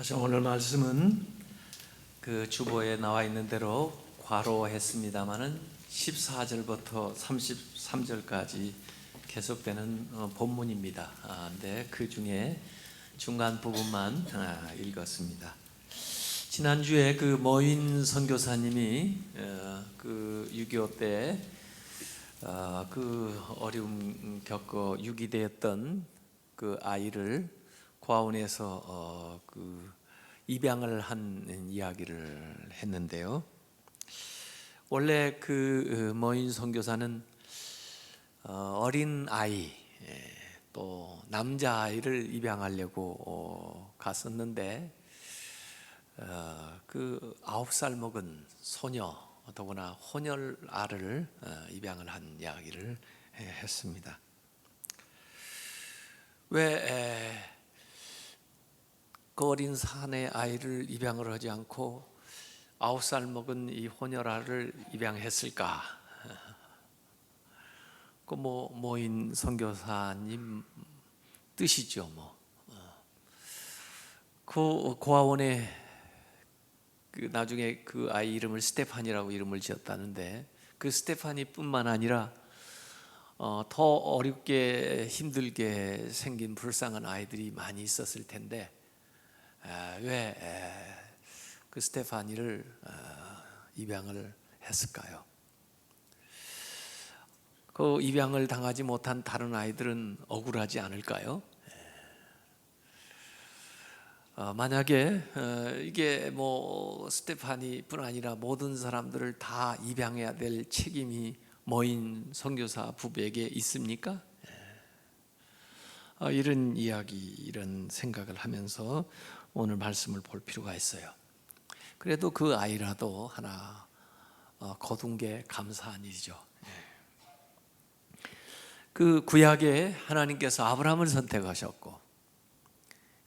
사실 오늘 말씀은 그 주보에 나와 있는 대로 괄호했습니다마는 14절부터 33절까지 계속되는 본문입니다. 근데 그 중에 중간 부분만 읽었습니다. 지난주에 그 머윈 선교사님이 그 6.25 때 그 어려움 겪어 유기되었던 그 아이를 고아원에서 그 입양을 한 이야기를 했는데요. 원래 그 머윈 선교사는 어린 아이 또 남자 아이를 입양하려고 갔었는데 그 9살 먹은 소녀 더구나 혼혈아를 입양을 한 이야기를 했습니다. 왜 그 어린 사내 아이를 입양을 하지 않고 9살 먹은 이 혼혈아를 입양했을까? 그 모인 선교사님 뜻이죠. 그 고아원에 그 나중에 그 아이 이름을 스테판이라고 이름을 지었다는데 그 스테판이뿐만 아니라 더 어렵게 힘들게 생긴 불쌍한 아이들이 많이 있었을 텐데 왜 그 스테파니를 입양을 했을까요? 그 입양을 당하지 못한 다른 아이들은 억울하지 않을까요? 만약에 이게 스테파니뿐 아니라 모든 사람들을 다 입양해야 될 책임이 머인 선교사 부부에게 있습니까? 이런 이야기, 이런 생각을 하면서 오늘 말씀을 볼 필요가 있어요. 그래도 그 아이라도 하나 거둔 게 감사한 일이죠. 그 구약에 하나님께서 아브라함을 선택하셨고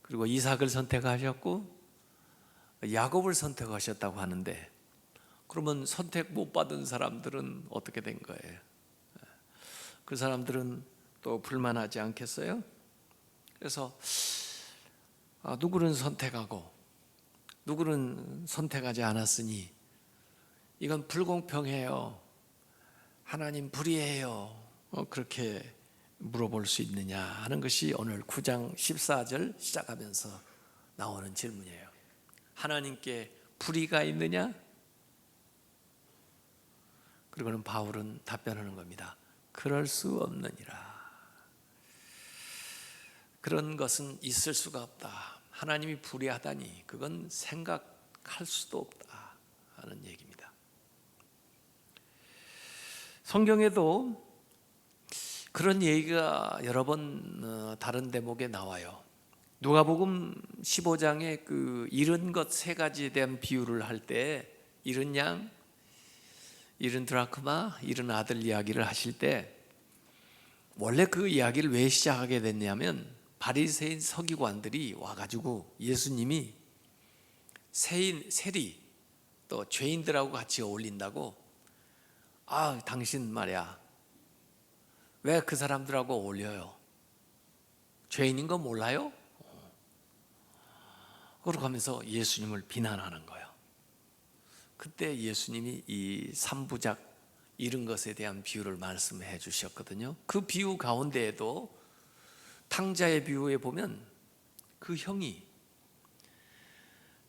그리고 이삭을 선택하셨고 야곱을 선택하셨다고 하는데 그러면 선택 못 받은 사람들은 어떻게 된 거예요? 그 사람들은 또 불만하지 않겠어요? 그래서 누구는 선택하고 누구는 선택하지 않았으니 이건 불공평해요. 하나님 불의해요. 그렇게 물어볼 수 있느냐 하는 것이 오늘 9장 14절 시작하면서 나오는 질문이에요. 하나님께 불의가 있느냐? 그리고는 바울은 답변하는 겁니다. 그럴 수 없느니라. 그런 것은 있을 수가 없다. 하나님이 불의하다니 그건 생각할 수도 없다 하는 얘기입니다. 성경에도 그런 얘기가 여러 번 다른 대목에 나와요. 누가복음 15장에 그 잃은 것 세 가지에 대한 비유를 할 때 잃은 양, 잃은 드라크마, 잃은 아들 이야기를 하실 때 원래 그 이야기를 왜 시작하게 됐냐면 바리새인 서기관들이 와가지고 예수님이 세리 또 죄인들하고 같이 어울린다고 당신 말이야 왜 그 사람들하고 어울려요? 죄인인 거 몰라요? 그러고 하면서 예수님을 비난하는 거예요. 그때 예수님이 이 3부작 잃은 것에 대한 비유를 말씀해 주셨거든요. 그 비유 가운데에도 탕자의 비유에 보면 그 형이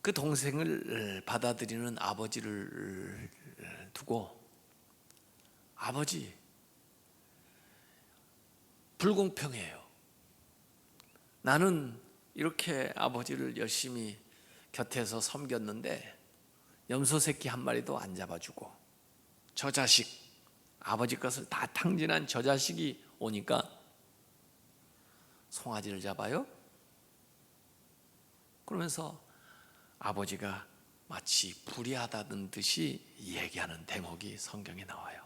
그 동생을 받아들이는 아버지를 두고 아버지 불공평해요. 나는 이렇게 아버지를 열심히 곁에서 섬겼는데 염소 새끼 한 마리도 안 잡아주고 저 자식 아버지 것을 다 탕진한 저 자식이 오니까 송아지를 잡아요? 그러면서 아버지가 마치 불의하다는 듯이 얘기하는 대목이 성경에 나와요.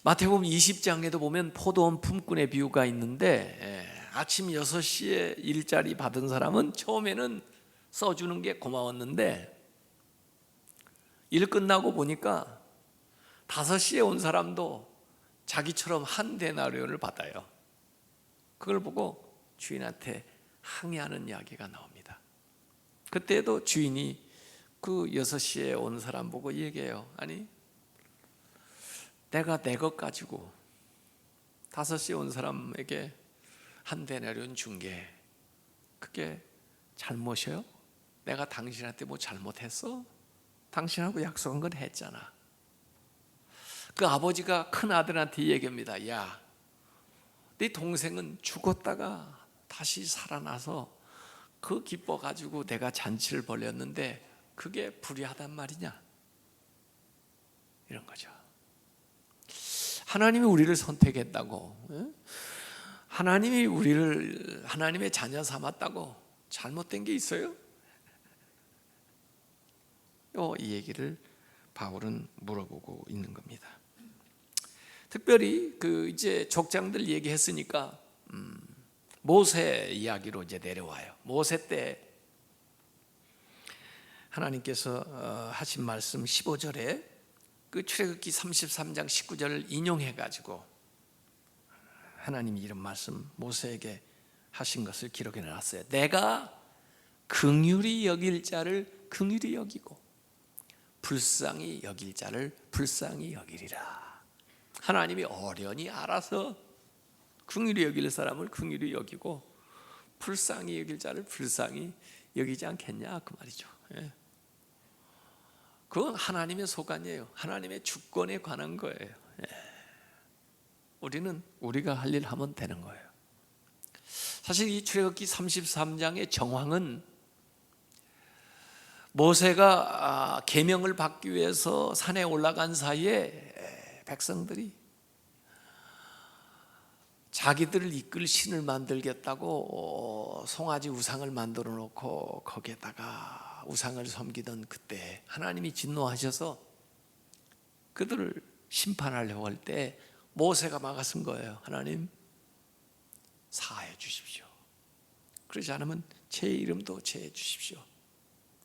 마태복음 20장에도 보면 포도원 품꾼의 비유가 있는데 아침 6시에 일자리 받은 사람은 처음에는 써주는 게 고마웠는데 일 끝나고 보니까 5시에 온 사람도 자기처럼 한 데나리온을 받아요. 그걸 보고 주인한테 항의하는 이야기가 나옵니다. 그때도 주인이 그 6시에 온 사람 보고 얘기해요. 아니, 내가 내 것 가지고 5시에 온 사람에게 한 데나리온 준 게 그게 잘못이에요? 내가 당신한테 뭐 잘못했어? 당신하고 약속한 건 했잖아. 그 아버지가 큰 아들한테 얘기합니다. 야, 네 동생은 죽었다가 다시 살아나서 그 기뻐 가지고 내가 잔치를 벌였는데 그게 불의하단 말이냐? 이런 거죠. 하나님이 우리를 선택했다고, 하나님이 우리를 하나님의 자녀 삼았다고 잘못된 게 있어요? 이 얘기를 바울은 물어보고 있는 겁니다. 특별히 이제 족장들 얘기했으니까 모세 이야기로 이제 내려와요. 모세 때 하나님께서 하신 말씀 15절에 그 출애굽기 33장 19절을 인용해 가지고 하나님이 이런 말씀 모세에게 하신 것을 기록해 놨어요. 내가 긍휼히 여길 자를 긍휼히 여기고 불쌍히 여길 자를 불쌍히 여기리라. 하나님이 어련히 알아서 긍휼히 여길 사람을 긍휼히 여기고 불쌍히 여길 자를 불쌍히 여기지 않겠냐 그 말이죠. 그건 하나님의 소관이에요. 하나님의 주권에 관한 거예요. 우리는 우리가 할 일 하면 되는 거예요. 사실 이 출애굽기 33장의 정황은 모세가 계명을 받기 위해서 산에 올라간 사이에 백성들이 자기들을 이끌 신을 만들겠다고 송아지 우상을 만들어 놓고 거기에다가 우상을 섬기던 그때 하나님이 진노하셔서 그들을 심판하려고 할 때 모세가 막아선 거예요. 하나님 사하여 주십시오. 그러지 않으면 제 이름도 제해 주십시오.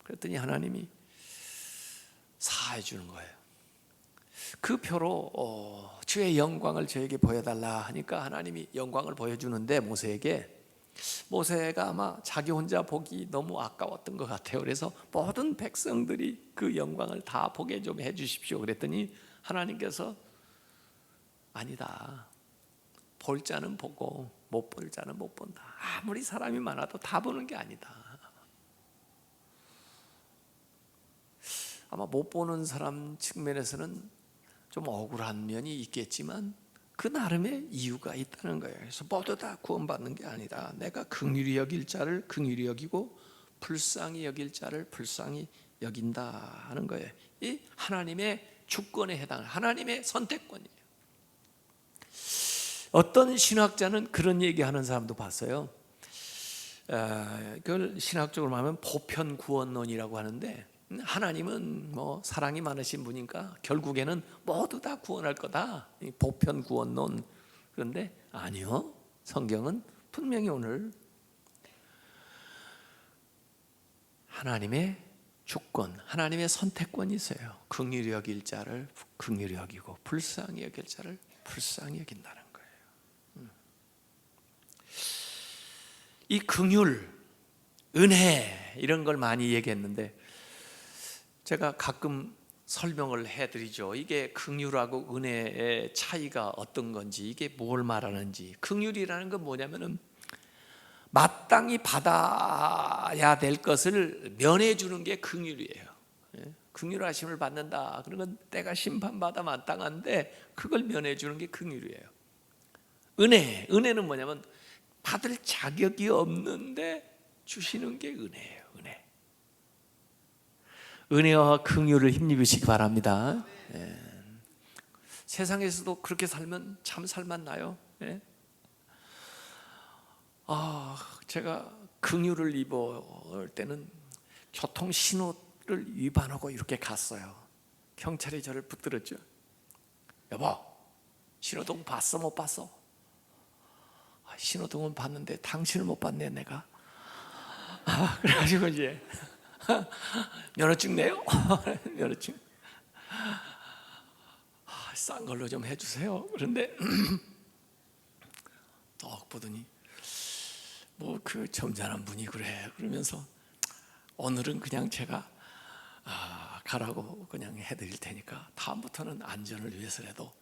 그랬더니 하나님이 사하여 주는 거예요. 그 표로 주의 영광을 저에게 보여달라 하니까 하나님이 영광을 보여주는데 모세가 아마 자기 혼자 보기 너무 아까웠던 것 같아요. 그래서 모든 백성들이 그 영광을 다 보게 좀 해주십시오. 그랬더니 하나님께서 아니다. 볼 자는 보고 못 볼 자는 못 본다. 아무리 사람이 많아도 다 보는 게 아니다. 아마 못 보는 사람 측면에서는 좀 억울한 면이 있겠지만 그 나름의 이유가 있다는 거예요. 그래서 모두 다 구원받는 게 아니라 내가 긍휼히 여길 자를 긍휼히 여기고 불쌍히 여길 자를 불쌍히 여긴다 하는 거예요. 이 하나님의 주권에 해당하는 하나님의 선택권이에요. 어떤 신학자는 그런 얘기하는 사람도 봤어요. 그걸 신학적으로 말하면 보편 구원론이라고 하는데 하나님은 뭐 사랑이 많으신 분이니까 결국에는 모두 다 구원할 거다. 보편 구원론. 그런데 아니요. 성경은 분명히 오늘 하나님의 주권, 하나님의 선택권이 있어요. 긍휼히 여길 자를 긍휼히 여기고 불쌍히 여길 자를 불쌍히 여긴다는 거예요. 이 긍휼, 은혜 이런 걸 많이 얘기했는데 제가 가끔 설명을 해드리죠. 이게 긍휼하고 은혜의 차이가 어떤 건지, 이게 뭘 말하는지. 긍휼이라는 건 뭐냐면은 마땅히 받아야 될 것을 면해 주는 게 긍휼이에요. 긍휼하심을 받는다. 그러면 내가 심판받아 마땅한데 그걸 면해 주는 게 긍휼이에요. 은혜는 뭐냐면 받을 자격이 없는데 주시는 게 은혜예요. 은혜와 긍휼을 힘입으시기 바랍니다. 세상에서도 그렇게 살면 참 살맛나요. 제가 긍휼을 입을 때는 교통 신호를 위반하고 이렇게 갔어요. 경찰이 저를 붙들었죠. 여보, 신호등 봤어 못 봤어? 신호등은 봤는데 당신을 못 봤네 내가. 그래가지고 이제 면허증 내요? 면허증 싼 걸로 좀 해주세요. 그런데 딱 보더니 뭐 그 점잖은 분이 그래 그러면서 오늘은 그냥 제가 가라고 그냥 해드릴 테니까 다음부터는 안전을 위해서라도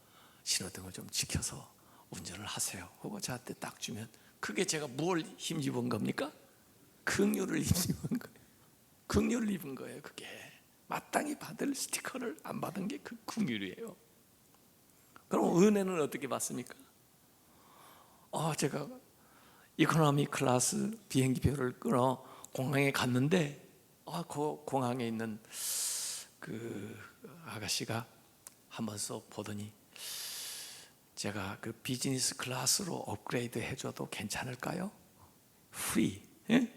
신호등을 좀 지켜서 운전을 하세요 하고 저한테 딱 주면 그게 제가 뭘 힘입은 겁니까? 긍휼을 힘입은 거예요. 긍휼을 입은 거예요. 그게 마땅히 받을 스티커를 안 받은 게 그 긍휼이에요. 그럼 은혜는 어떻게 받습니까? 제가 이코노미 클래스 비행기표를 끊어 공항에 갔는데 그 공항에 있는 그 아가씨가 한번 써 보더니 제가 그 비즈니스 클래스로 업그레이드 해줘도 괜찮을까요? 프리, 예?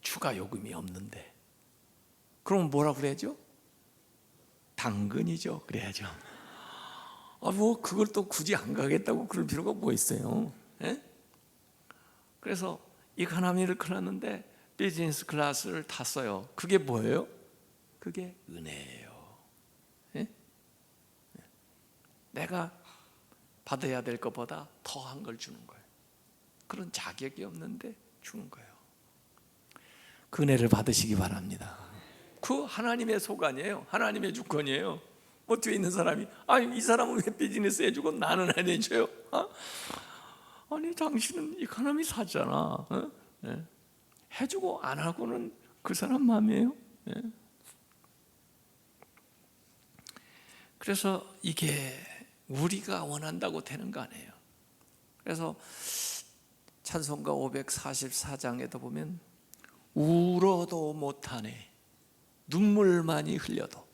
추가 요금이 없는데 그럼 뭐라 그래야죠? 당근이죠 그래야죠. 뭐 그걸 또 굳이 안 가겠다고 그럴 필요가 뭐 있어요, 예? 그래서 이코노미를 끊었는데 비즈니스 클래스를 탔어요. 그게 뭐예요? 그게 은혜예요, 예? 내가 받아야 될 것보다 더한 걸 주는 거예요. 그런 자격이 없는데 주는 거예요. 그 은혜를 받으시기 바랍니다. 그 하나님의 소관이에요. 하나님의 주권이에요. 뭐 뒤에 있는 사람이 이 사람은 왜 비즈니스 해주고 나는 안 해줘요? 아니 당신은 이코노미 사잖아. 네. 해주고 안 하고는 그 사람 마음이에요. 네. 그래서 이게 우리가 원한다고 되는 거 아니에요. 그래서 찬송가 544장에도 보면 울어도 못하네 눈물만이 흘려도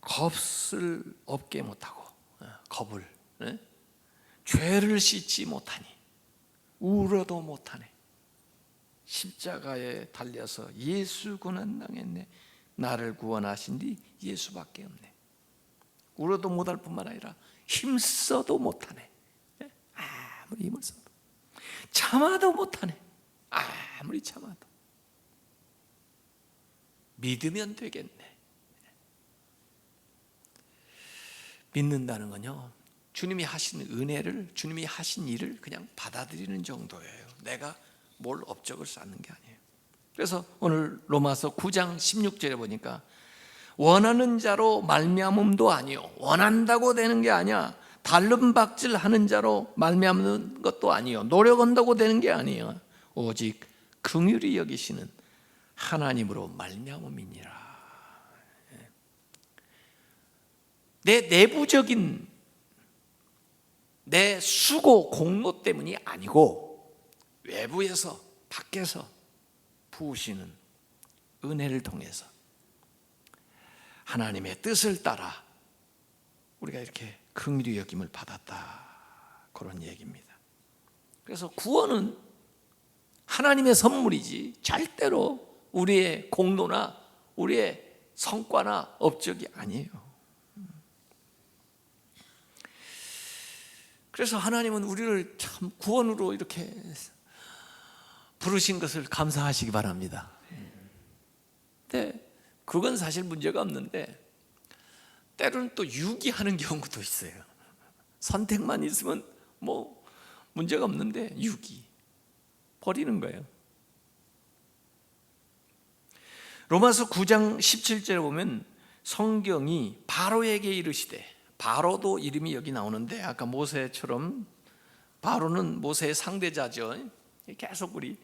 겁을 없게 못하고 겁을 죄를 씻지 못하니 울어도 못하네 십자가에 달려서 예수 고난 당했네 나를 구원하신 뒤 예수밖에 없네 울어도 못할 뿐만 아니라 힘써도 못하네 아무리 힘을 써도 참아도 못하네 아무리 참아도 믿으면 되겠네. 믿는다는 건요 주님이 하신 은혜를 주님이 하신 일을 그냥 받아들이는 정도예요. 내가 뭘 업적을 쌓는 게 아니에요. 그래서 오늘 로마서 9장 16절에 보니까 원하는 자로 말미암음도 아니요 원한다고 되는 게 아니야 달름박질 하는 자로 말미암는 것도 아니요 노력한다고 되는 게 아니에요 오직 긍휼히 여기시는 하나님으로 말미암음이니라. 내 내부적인 내 수고 공로 때문이 아니고 외부에서 밖에서 부으시는 은혜를 통해서 하나님의 뜻을 따라 우리가 이렇게 긍휼히 여김을 받았다 그런 얘기입니다. 그래서 구원은 하나님의 선물이지 절대로 우리의 공로나 우리의 성과나 업적이 아니에요. 그래서 하나님은 우리를 참 구원으로 이렇게 부르신 것을 감사하시기 바랍니다. 근데 그건 사실 문제가 없는데 때로는 또 유기하는 경우도 있어요. 선택만 있으면 뭐 문제가 없는데 유기 버리는 거예요. 로마서 9장 17절에 보면 성경이 바로에게 이르시되 바로도 이름이 여기 나오는데 아까 모세처럼 바로는 모세의 상대자죠. 계속 우리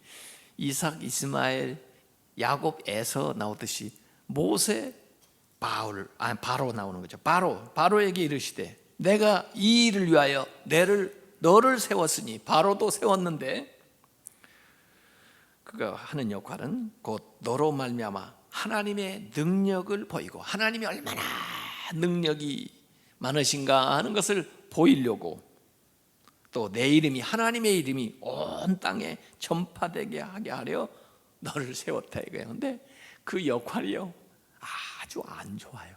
이삭, 이스마엘, 야곱, 에서 나오듯이 모세, 바로 나오는 거죠. 바로에게 이르시되 내가 이 일을 위하여 너를 세웠으니 바로도 세웠는데 그가 하는 역할은 곧 너로 말미암아 하나님의 능력을 보이고 하나님이 얼마나 능력이 많으신가 하는 것을 보이려고 또 내 이름이 하나님의 이름이 온 땅에 전파되게 하게 하려 너를 세웠다 이거예요. 근데 그 역할이요 아주 안 좋아요.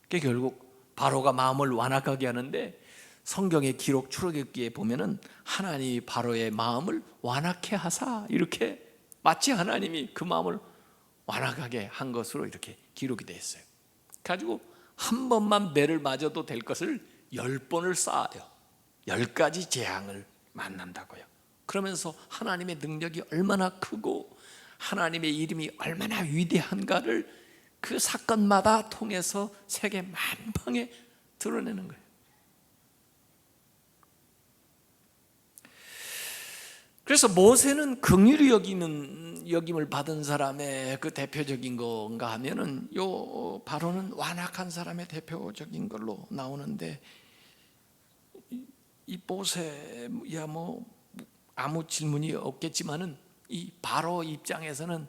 그게 결국 바로가 마음을 완악하게 하는데 성경의 기록 출애굽기에 보면은 하나님이 바로의 마음을 완악해 하사 이렇게 마치 하나님이 그 마음을 완악하게 한 것으로 이렇게 기록이 되어 있어요. 가지고 한 번만 매를 맞아도 될 것을 10번을 쌓아요. 10가지 재앙을 만난다고요. 그러면서 하나님의 능력이 얼마나 크고 하나님의 이름이 얼마나 위대한가를 그 사건마다 통해서 세계 만방에 드러내는 거예요. 그래서 모세는 긍휼히 여김을 받은 사람의 그 대표적인 건가 하면은 요 바로는 완악한 사람의 대표적인 걸로 나오는데, 이 모세야 뭐 아무 질문이 없겠지만은 이 바로 입장에서는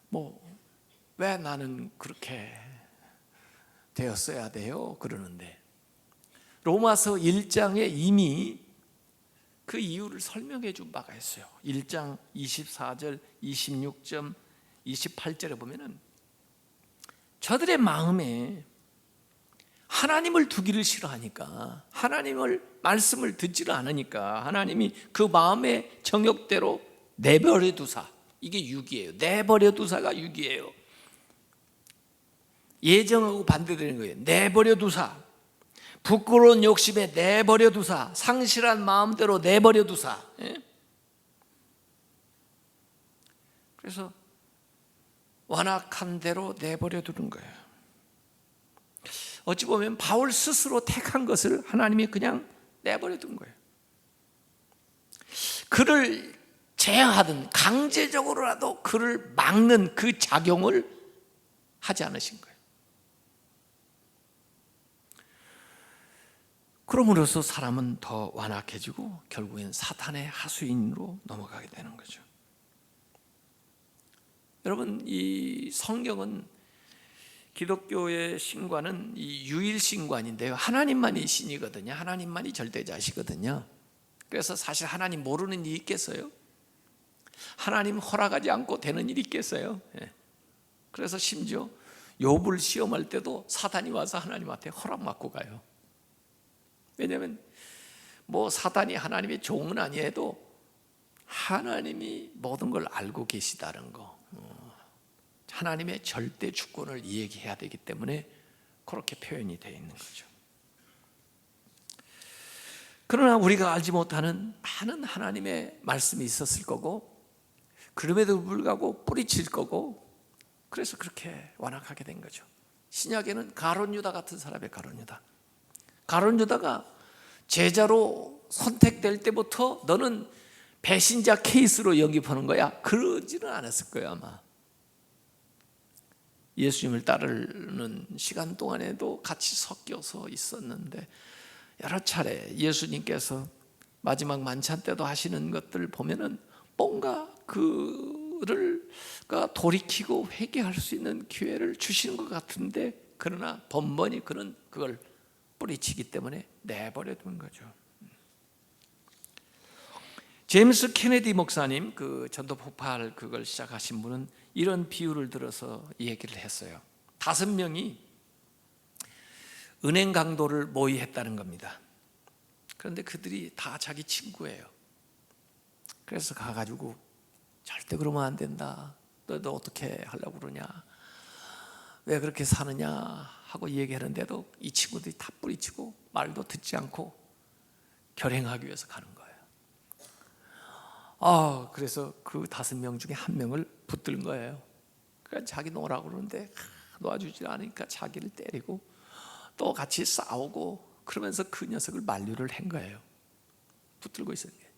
뭐 왜 나는 그렇게 되었어야 돼요? 그러는데 로마서 1장에 이미 그 이유를 설명해 준 바가 있어요. 1장 24절, 26절, 28절에 보면은 저들의 마음에 하나님을 두기를 싫어하니까, 하나님을 말씀을 듣지를 않으니까 하나님이 그 마음의 정욕대로 내버려 두사, 이게 육이에요. 내버려 두사가 육이에요. 예정하고 반대되는 거예요. 내버려 두사, 부끄러운 욕심에 내버려 두사, 상실한 마음대로 내버려 두사. 그래서 완악한 대로 내버려 두는 거예요. 어찌 보면 바울 스스로 택한 것을 하나님이 그냥 내버려 둔 거예요. 그를 제어하든 강제적으로라도 그를 막는 그 작용을 하지 않으신 거예요. 그럼으로써 사람은 더 완악해지고 결국엔 사탄의 하수인으로 넘어가게 되는 거죠. 여러분, 이 성경은, 기독교의 신과는 이 유일신관인데요, 하나님만이 신이거든요. 하나님만이 절대자시거든요. 그래서 사실 하나님 모르는 일이 있겠어요? 하나님 허락하지 않고 되는 일이 있겠어요? 그래서 심지어 욥을 시험할 때도 사단이 와서 하나님한테 허락 받고 가요. 왜냐하면 뭐 사단이 하나님의 종은 아니어도 하나님이 모든 걸 알고 계시다는 거, 하나님의 절대 주권을 얘기해야 되기 때문에 그렇게 표현이 되어 있는 거죠. 그러나 우리가 알지 못하는 많은 하나님의 말씀이 있었을 거고, 그럼에도 불구하고 뿌리칠 거고, 그래서 그렇게 완악하게 된 거죠. 신약에는 가룟 유다 같은 사람의 가룟 유다가 제자로 선택될 때부터 너는 배신자 케이스로 영입하는 거야, 그러지는 않았을 거예요. 아마 예수님을 따르는 시간 동안에도 같이 섞여서 있었는데, 여러 차례 예수님께서 마지막 만찬 때도 하시는 것들 보면은 뭔가 그를 돌이키고 회개할 수 있는 기회를 주시는 것 같은데, 그러나 번번이 그는 그걸 뿌리치기 때문에 내버려 둔 거죠. 제임스 케네디 목사님, 그 전도 폭발 그걸 시작하신 분은 이런 비유를 들어서 얘기를 했어요. 5명이 은행 강도를 모의했다는 겁니다. 그런데 그들이 다 자기 친구예요. 그래서 가가지고 절대 그러면 안 된다, 너 어떻게 하려고 그러냐, 왜 그렇게 사느냐 하고 얘기하는데도 이 친구들이 다 뿌리치고 말도 듣지 않고 결행하기 위해서 가는 거예요. 그래서 그 5명 중에 1명을 붙들은 거예요. 그러니까 자기 놓으라고 그러는데 놓아주지 않으니까 자기를 때리고 또 같이 싸우고, 그러면서 그 녀석을 만류를 한 거예요. 붙들고 있었는데.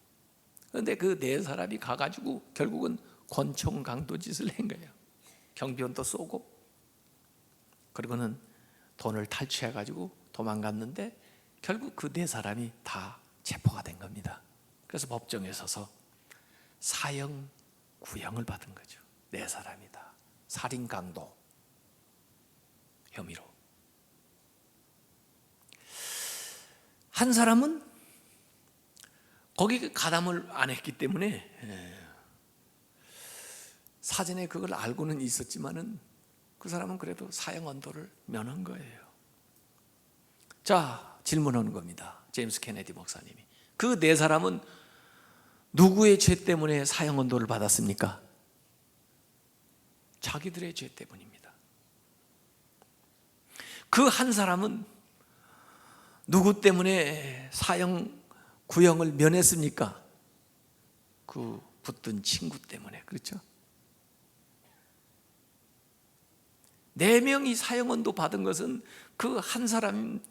그런데 그 4사람이 가가지고 결국은 권총 강도 짓을 한 거예요. 경비원도 쏘고, 그리고는 돈을 탈취해가지고 도망갔는데 결국 그 4사람이 다 체포가 된 겁니다. 그래서 법정에 서서 사형 구형을 받은 거죠. 4사람이 다 살인 강도 혐의로. 한 사람은 거기 가담을 안 했기 때문에 사전에 그걸 알고는 있었지만은 그 사람은 그래도 사형 언도를 면한 거예요. 자, 질문하는 겁니다. 제임스 케네디 목사님이. 그 4사람은 누구의 죄 때문에 사형 언도를 받았습니까? 자기들의 죄 때문입니다. 그 한 사람은 누구 때문에 사형 구형을 면했습니까? 그 붙든 친구 때문에. 그렇죠? 4명이 사형언도 받은 것은 그 한 사람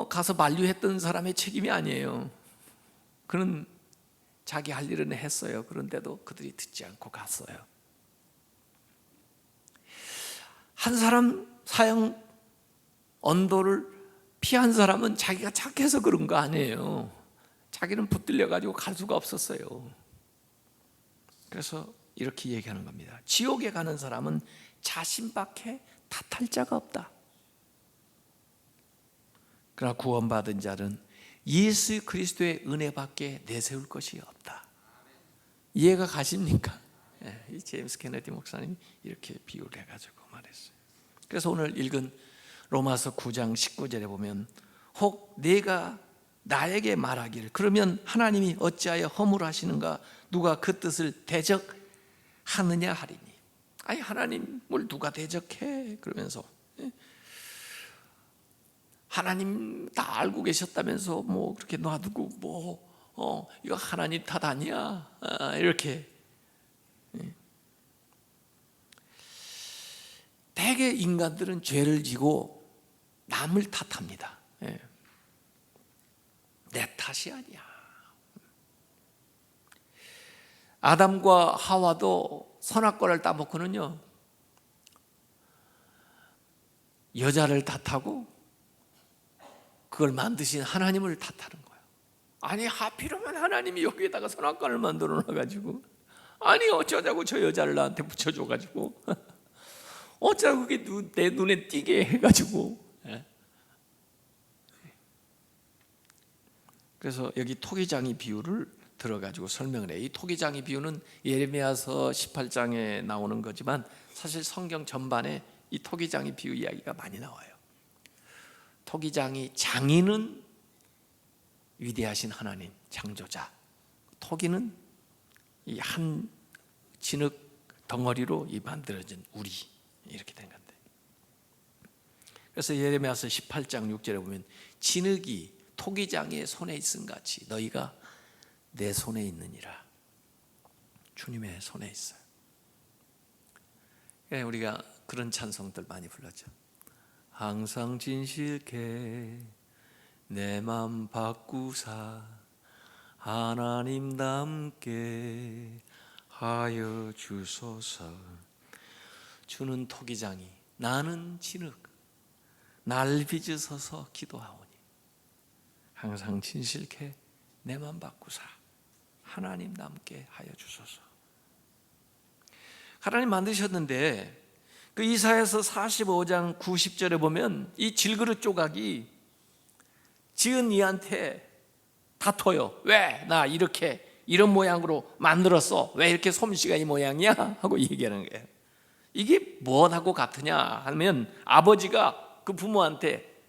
가서 만류했던 사람의 책임이 아니에요. 그는 자기 할 일은 했어요. 그런데도 그들이 듣지 않고 갔어요. 한 사람 사형 언도를 피한 사람은 자기가 착해서 그런 거 아니에요. 자기는 붙들려 가지고 갈 수가 없었어요. 그래서 이렇게 얘기하는 겁니다. 지옥에 가는 사람은 자신밖에 탓할 자가 없다. 그러나 구원받은 자는 예수 그리스도의 은혜밖에 내세울 것이 없다. 이해가 가십니까? 이 제임스 케네디 목사님이 이렇게 비유를 해가지고 말했어요. 그래서 오늘 읽은 로마서 9장 19절에 보면 혹 내가 나에게 말하기를 그러면 하나님이 어찌하여 허물하시는가 누가 그 뜻을 대적하느냐 하리니. 아니 하나님을 누가 대적해? 그러면서 하나님 다 알고 계셨다면서 뭐 그렇게 놔두고 이거 하나님 탓 아니야? 이렇게 대개 인간들은 죄를 지고 남을 탓합니다. 내 탓이 아니야. 아담과 하와도 선악과를 따먹고는요 여자를 탓하고 그걸 만드신 하나님을 탓하는 거예요. 아니 하필이면 하나님이 여기에다가 선악과를 만들어 놔가지고 아니 어쩌자고 저 여자를 나한테 붙여줘가지고 어쩌고 그게 내 눈에 띄게 해가지고. 그래서 여기 토기장이 비유를 들어가지고 설명을 해요. 이 토기장이 비유는 예레미야서 18장에 나오는 거지만 사실 성경 전반에 이 토기장이 비유 이야기가 많이 나와요. 토기장이 장인은 위대하신 하나님 창조자, 토기는 이 한 진흙 덩어리로 이 만들어진 우리 이렇게 된 건데. 그래서 예레미야서 18장 6절에 보면 진흙이 토기장의 손에 있음 같이 너희가 내 손에 있느니라. 주님의 손에 있어요. 우리가 그런 찬송들 많이 불렀죠. 항상 진실케 내 맘 바꾸사 하나님답게 하여 주소서. 주는 토기장이 나는 진흙 날 빚으소서 기도하오니 항상 진실케 내 맘 바꾸사 하나님답게 하여 주소서. 하나님 만드셨는데 그 이사야서 45장 90절에 보면 이 질그릇 조각이 지은 이한테 다퉈요. 왜 나 이렇게 이런 모양으로 만들었어? 왜 이렇게 솜씨가 이 모양이야? 하고 얘기하는 거예요. 이게 무엇하고 같으냐 하면 아버지가 그 부모한테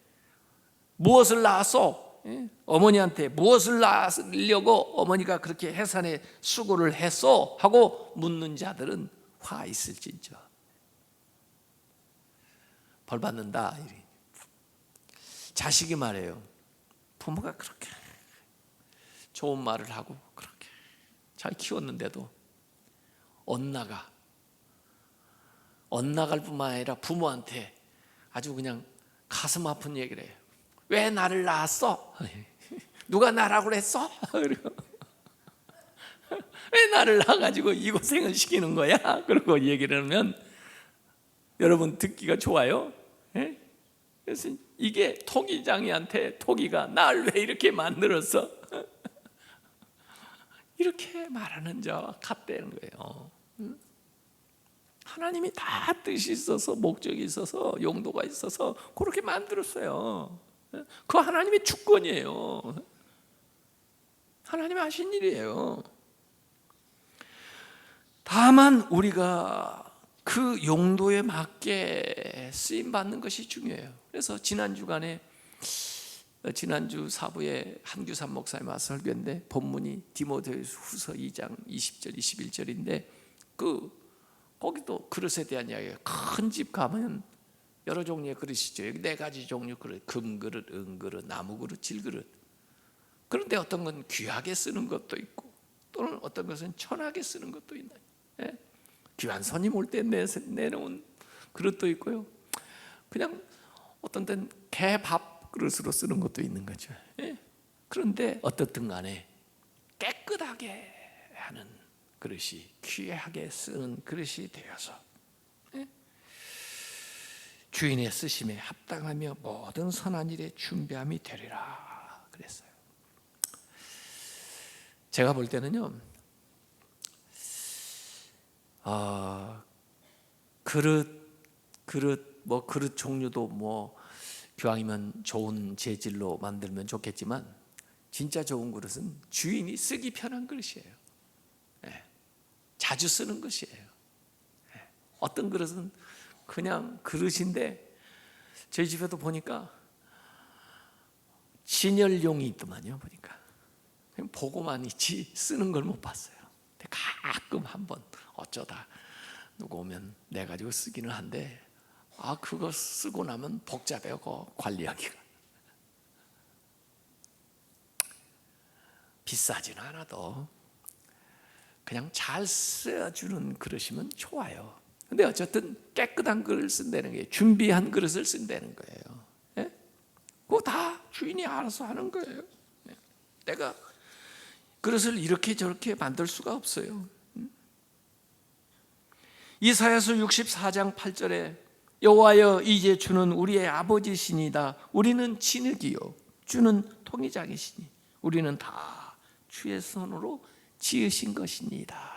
무엇을 낳았어? 어머니한테 무엇을 낳으려고 어머니가 그렇게 해산에 수고를 했어? 하고 묻는 자들은 화 있을진저 벌 받는다. 자식이 말해요. 부모가 그렇게 좋은 말을 하고 그렇게 잘 키웠는데도 엇나갈 뿐만 아니라 부모한테 아주 그냥 가슴 아픈 얘기를 해요. 왜 나를 낳았어? 누가 낳으라고 그랬어? 왜 나를 낳아가지고 이 고생을 시키는 거야? 그러고 얘기를 하면 여러분 듣기가 좋아요? 그래서 이게 토기장이한테 토기가 날 왜 이렇게 만들었어? 이렇게 말하는 자와 같다는 거예요. 하나님이 다 뜻이 있어서 목적이 있어서 용도가 있어서 그렇게 만들었어요. 그 하나님의 주권이에요. 하나님 하신 일이에요. 다만 우리가 그 용도에 맞게 쓰임 받는 것이 중요해요. 그래서 지난주 4부에 한규삼 목사님 와서 설교했는데 본문이 디모데후서 2장 20절 21절인데 거기도 그릇에 대한 이야기가 큰 집 가면 여러 종류의 그릇이죠. 여기 4가지 종류 그릇: 금그릇, 은그릇, 나무그릇, 질그릇. 그런데 어떤 건 귀하게 쓰는 것도 있고, 또는 어떤 것은 천하게 쓰는 것도 있나요? 예? 귀한 손님 올 때 내놓은 그릇도 있고요. 그냥 어떤 때는 개밥 그릇으로 쓰는 것도 있는 거죠. 예? 그런데 어떻든 간에 깨끗하게 하는 그릇이, 귀하게 쓰는 그릇이 되어서 주인의 쓰심에 합당하며 모든 선한 일에 준비함이 되리라 그랬어요. 제가 볼 때는요, 그릇 종류도 뭐 기왕이면 좋은 재질로 만들면 좋겠지만, 진짜 좋은 그릇은 주인이 쓰기 편한 그릇이에요. 자주 쓰는 것이에요. 어떤 그릇은 그냥 그릇인데, 저희 집에도 보니까 진열용이 있더만요. 보니까 그냥 보고만 있지 쓰는 걸 못 봤어요. 근데 가끔 한번 어쩌다 누구 오면 내 가지고 쓰기는 한데, 그거 쓰고 나면 복잡해요. 그거 관리하기가. 비싸지는 않아도 그냥 잘 써주는 그릇이면 좋아요. 근데 어쨌든 깨끗한 그릇을 쓴다는 게, 준비한 그릇을 쓴다는 거예요. 예? 그거 다 주인이 알아서 하는 거예요. 내가 그릇을 이렇게 저렇게 만들 수가 없어요. 이사야서 64장 8절에 여호와여, 이제 주는 우리의 아버지시니다. 우리는 진흙이요 주는 통이장이시니 우리는 다 주의 손으로 지으신 것입니다.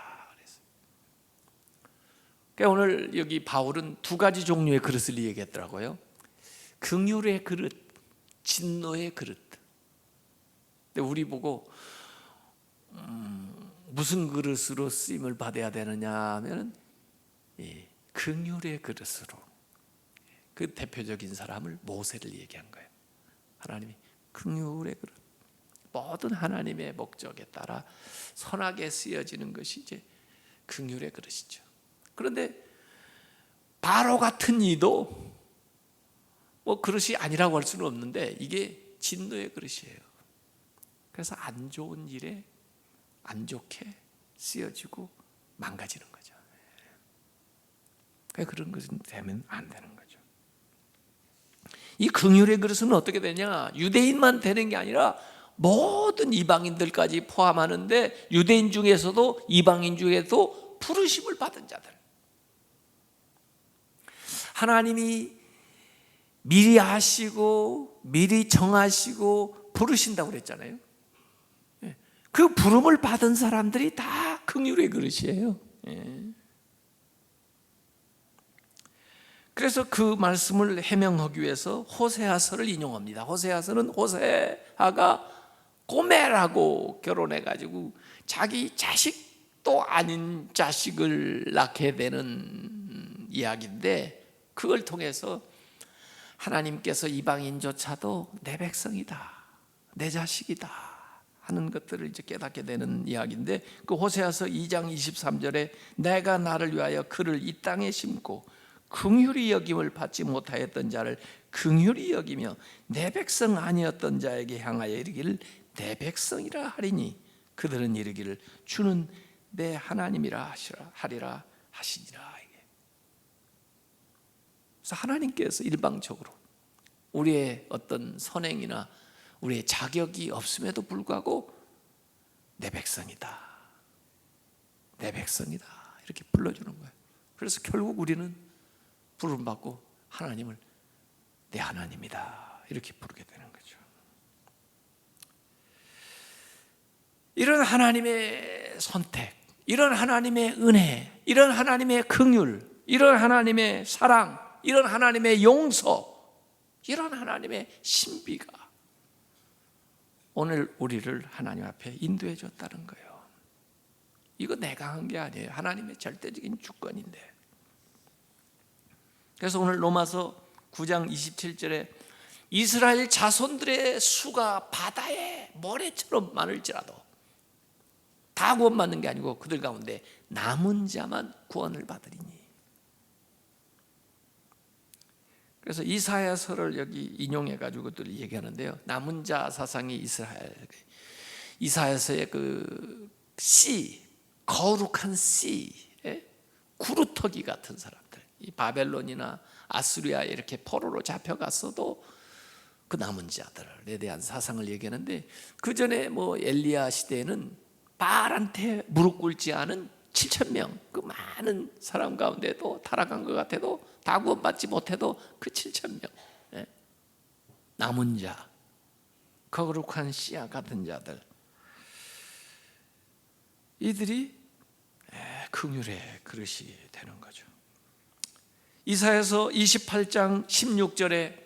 그러니까 오늘 여기 바울은 2가지 종류의 그릇을 얘기했더라고요. 긍휼의 그릇, 진노의 그릇. 근데 우리 보고 무슨 그릇으로 쓰임을 받아야 되느냐 하면 긍휼의 그릇으로. 그 대표적인 사람을 모세를 얘기한 거예요. 하나님이 긍휼의 그릇, 모든 하나님의 목적에 따라 선하게 쓰여지는 것이 이제 긍휼의 그릇이죠. 그런데 바로 같은 이도 뭐 그릇이 아니라고 할 수는 없는데, 이게 진노의 그릇이에요. 그래서 안 좋은 일에 안 좋게 쓰여지고 망가지는 거죠. 그런 것은 되면 안 되는 거죠. 이 긍휼의 그릇은 어떻게 되냐? 유대인만 되는 게 아니라 모든 이방인들까지 포함하는데, 유대인 중에서도 이방인 중에도 부르심을 받은 자들, 하나님이 미리 아시고 미리 정하시고 부르신다고 그랬잖아요. 그 부름을 받은 사람들이 다 긍휼의 그릇이에요. 그래서 그 말씀을 해명하기 위해서 호세아서를 인용합니다. 호세아서는 호세아가 고멜하고 결혼해가지고 자기 자식도 아닌 자식을 낳게 되는 이야기인데, 그걸 통해서 하나님께서 이방인조차도 내 백성이다, 내 자식이다 하는 것들을 이제 깨닫게 되는 이야기인데, 그 호세아서 2장 23절에 내가 나를 위하여 그를 이 땅에 심고 긍휼히 여김을 받지 못하였던 자를 긍휼히 여기며 내 백성 아니었던 자에게 향하여 이르기를 내 백성이라 하리니 그들은 이르기를 주는 내 하나님이라 하리라 하시니라. 그래서 하나님께서 일방적으로 우리의 어떤 선행이나 우리의 자격이 없음에도 불구하고 내 백성이다, 내 백성이다 이렇게 불러주는 거예요. 그래서 결국 우리는 부름받고 하나님을 내 하나님이다 이렇게 부르게 되는 거죠. 이런 하나님의 선택, 이런 하나님의 은혜, 이런 하나님의 긍휼, 이런 하나님의 사랑, 이런 하나님의 용서, 이런 하나님의 신비가 오늘 우리를 하나님 앞에 인도해 줬다는 거예요. 이거 내가 한 게 아니에요. 하나님의 절대적인 주권인데. 그래서 오늘 로마서 9장 27절에 이스라엘 자손들의 수가 바다의 모래처럼 많을지라도 다 구원받는 게 아니고 그들 가운데 남은 자만 구원을 받으리니. 그래서 이사야서를 여기 인용해 가지고 그들 얘기하는데요. 남은 자 사상이 이스라엘. 이사야서의 그 씨, 거룩한 씨, 구루터기 같은 사람들. 이 바벨론이나 아수리아 이렇게 포로로 잡혀갔어도 그 남은 자들에 대한 사상을 얘기하는데, 그 전에 뭐 엘리야 시대에는 바알한테 무릎 꿇지 않은 7,000명, 그 많은 사람 가운데도 타락한 것 같아도 다 구원받지 못해도 그 7,000명, 남은 자, 거룩한 씨와 같은 자들, 이들이 긍휼의 그릇이 되는 거죠. 이사야서 28장 16절에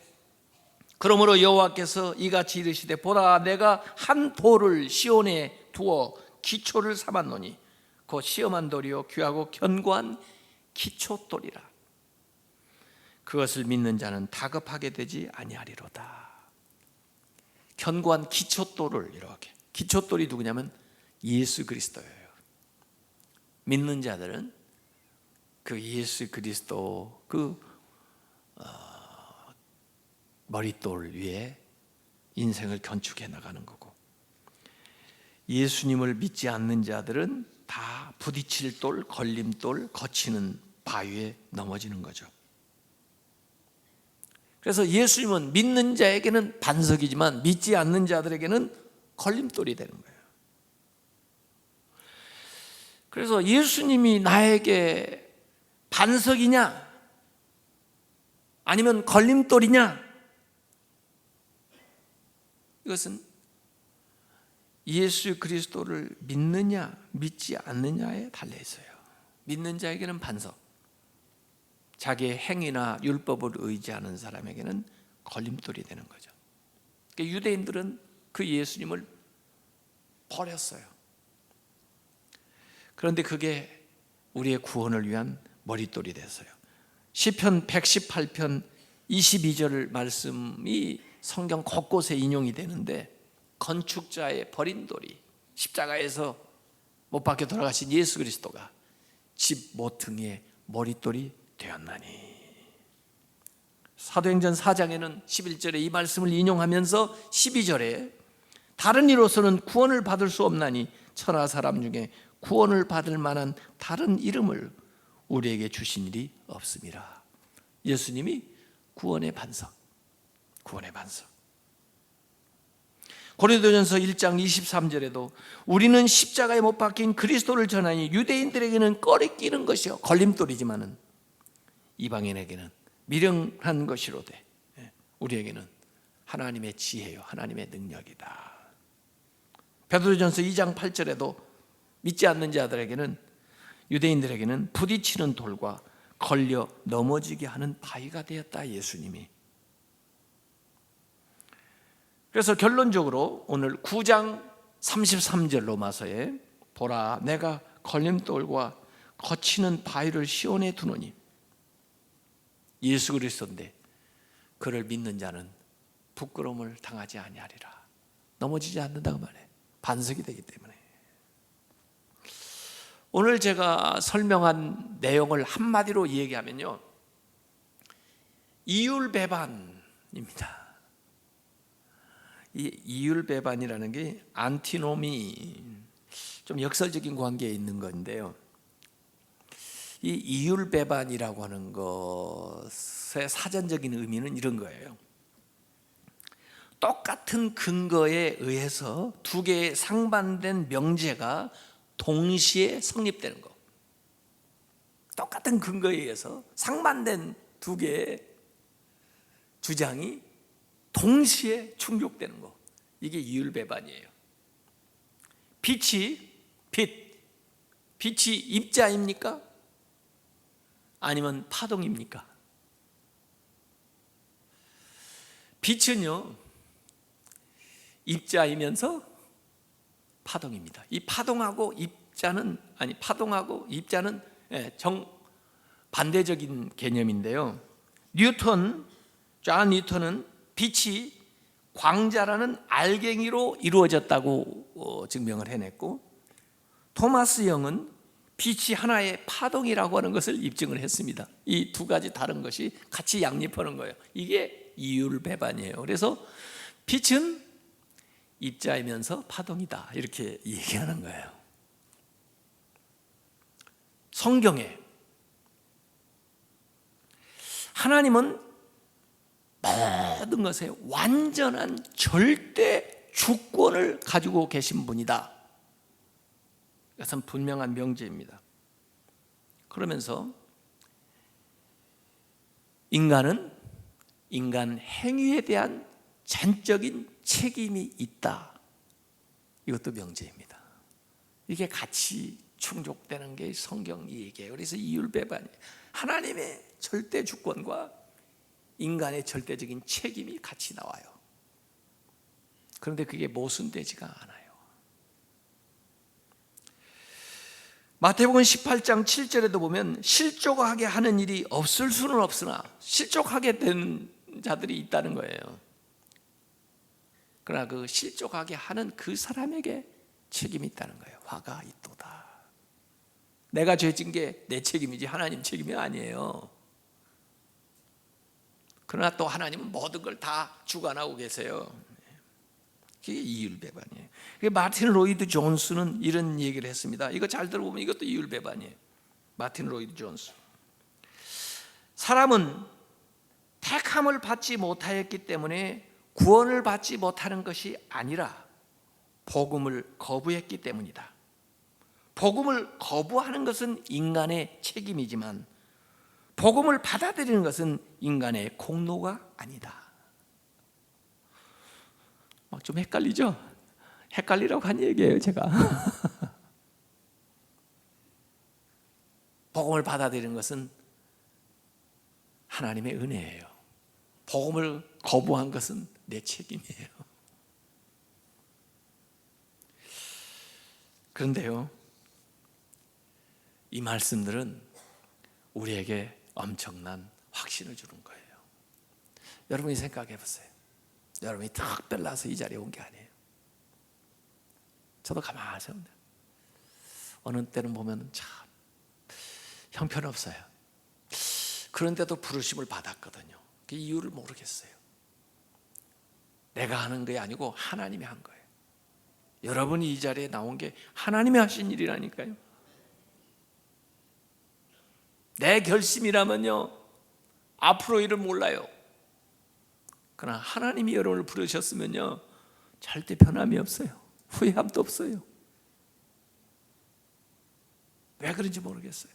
그러므로 여호와께서 이같이 이르시되 보라 내가 한 돌을 시온에 두어 기초를 삼았노니 곧 시험한 돌이요 귀하고 견고한 기초돌이라. 그것을 믿는 자는 다급하게 되지 아니하리로다. 견고한 기초돌을 이렇게, 기초돌이 누구냐면 예수 그리스도예요. 믿는 자들은 그 예수 그리스도 그 머릿돌 위에 인생을 건축해 나가는 거고, 예수님을 믿지 않는 자들은 다 부딪힐 돌, 걸림돌, 거치는 바위에 넘어지는 거죠. 그래서 예수님은 믿는 자에게는 반석이지만 믿지 않는 자들에게는 걸림돌이 되는 거예요. 그래서 예수님이 나에게 반석이냐 아니면 걸림돌이냐, 이것은 예수 그리스도를 믿느냐 믿지 않느냐에 달려 있어요. 믿는 자에게는 반석, 자기의 행위나 율법을 의지하는 사람에게는 걸림돌이 되는 거죠. 그러니까 유대인들은 그 예수님을 버렸어요. 그런데 그게 우리의 구원을 위한 머릿돌이 됐어요. 시편 118편 22절 말씀이 성경 곳곳에 인용이 되는데, 건축자의 버린 돌이 십자가에서 못 박혀 돌아가신 예수 그리스도가 집 모퉁이의 머릿돌이 되었나니. 사도행전 4장에는 11절에 이 말씀을 인용하면서 12절에 다른 이로서는 구원을 받을 수 없나니 천하 사람 중에 구원을 받을 만한 다른 이름을 우리에게 주신 일이 없습니다. 예수님이 구원의 반석, 구원의 반석. 고린도전서 1장 23절에도 우리는 십자가에 못 박힌 그리스도를 전하니 유대인들에게는 꺼리 끼는 것이요 걸림돌이지만은 이방인에게는 미련한 것이로되 우리에게는 하나님의 지혜요 하나님의 능력이다. 베드로전서 2장 8절에도 믿지 않는 자들에게는, 유대인들에게는 부딪히는 돌과 걸려 넘어지게 하는 바위가 되었다, 예수님이. 그래서 결론적으로 오늘 9장 33절 로마서에 보라 내가 걸림돌과 거치는 바위를 시온에 두노니, 예수 그리스도인데 그를 믿는 자는 부끄러움을 당하지 아니하리라. 넘어지지 않는다고 말해. 반석이 되기 때문에. 오늘 제가 설명한 내용을 한마디로 얘기하면요, 이율배반입니다. 이 이율배반이라는 게 안티노미, 좀 역설적인 관계에 있는 건데요, 이 이율배반이라고 하는 것의 사전적인 의미는 이런 거예요. 똑같은 근거에 의해서 두 개의 상반된 명제가 동시에 성립되는 거. 똑같은 근거에 의해서 상반된 두 개의 주장이 동시에 충족되는 거. 이게 이율배반이에요. 빛이 입자입니까? 아니면 파동입니까? 빛은요 입자이면서 파동입니다. 이 파동하고 입자는 반대적인 개념인데요, 존 뉴턴은 빛이 광자라는 알갱이로 이루어졌다고 증명을 해냈고, 토마스 영은 빛이 하나의 파동이라고 하는 것을 입증을 했습니다. 이 두 가지 다른 것이 같이 양립하는 거예요. 이게 이율배반이에요. 그래서 빛은 입자이면서 파동이다, 이렇게 얘기하는 거예요. 성경에 하나님은 모든 것에 완전한 절대 주권을 가지고 계신 분이다. 이것은 분명한 명제입니다. 그러면서 인간은 인간 행위에 대한 전적인 책임이 있다. 이것도 명제입니다. 이게 같이 충족되는 게 성경 얘기예요. 그래서 이율배반이에요. 하나님의 절대 주권과 인간의 절대적인 책임이 같이 나와요. 그런데 그게 모순되지가 않아요. 마태복음 18장 7절에도 보면 실족하게 하는 일이 없을 수는 없으나 실족하게 된 자들이 있다는 거예요. 그러나 그 실족하게 하는 그 사람에게 책임이 있다는 거예요. 화가 있도다. 내가 죄진 게 내 책임이지 하나님 책임이 아니에요. 그러나 또 하나님은 모든 걸 다 주관하고 계세요. 그게 이율배반이에요. 마틴 로이드 존스는 이런 얘기를 했습니다. 이거 잘 들어보면 이것도 이율배반이에요. 마틴 로이드 존스. 사람은 택함을 받지 못하였기 때문에 구원을 받지 못하는 것이 아니라 복음을 거부했기 때문이다. 복음을 거부하는 것은 인간의 책임이지만 복음을 받아들이는 것은 인간의 공로가 아니다. 막 좀 헷갈리죠? 헷갈리라고 한 얘기예요, 제가. 복음을 받아들이는 것은 하나님의 은혜예요. 복음을 거부한 것은 내 책임이에요. 그런데요, 이 말씀들은 우리에게 엄청난 확신을 주는 거예요. 여러분이 생각해 보세요. 여러분이 특별나서 이 자리에 온 게 아니에요. 저도 가만히 생각해요. 어느 때는 보면 참 형편없어요. 그런데도 부르심을 받았거든요. 그 이유를 모르겠어요. 내가 하는 게 아니고 하나님이 한 거예요. 여러분이 이 자리에 나온 게 하나님이 하신 일이라니까요. 내 결심이라면요, 앞으로 일을 몰라요. 그러나 하나님이 여러분을 부르셨으면요, 절대 변함이 없어요. 후회함도 없어요. 왜 그런지 모르겠어요.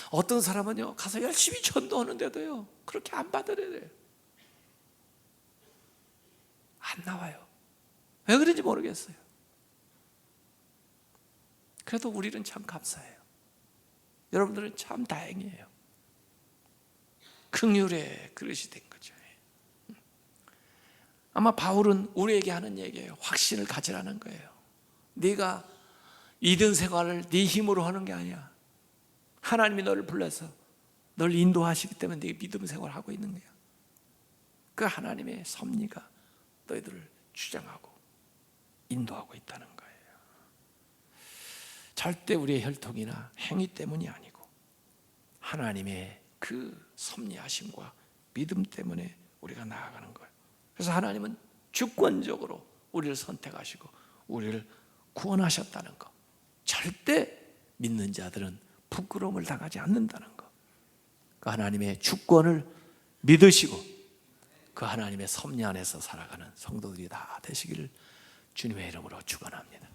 어떤 사람은요, 가서 열심히 전도하는데도요, 그렇게 안 받아들여요. 안 나와요. 왜 그런지 모르겠어요. 그래도 우리는 참 감사해요. 여러분들은 참 다행이에요. 긍휼의 그릇이 된 거죠. 아마 바울은 우리에게 하는 얘기예요. 확신을 가지라는 거예요. 네가 이든 생활을 네 힘으로 하는 게 아니야. 하나님이 너를 불러서 널 인도하시기 때문에 네가 믿음 생활을 하고 있는 거야. 그 하나님의 섭리가 너희들을 주장하고 인도하고 있다는 거예요. 절대 우리의 혈통이나 행위 때문이 아니고 하나님의 그 섭리하심과 믿음 때문에 우리가 나아가는 거예요. 그래서 하나님은 주권적으로 우리를 선택하시고 우리를 구원하셨다는 것, 절대 믿는 자들은 부끄러움을 당하지 않는다는 것, 그 하나님의 주권을 믿으시고 그 하나님의 섭리 안에서 살아가는 성도들이 다 되시기를 주님의 이름으로 축원합니다.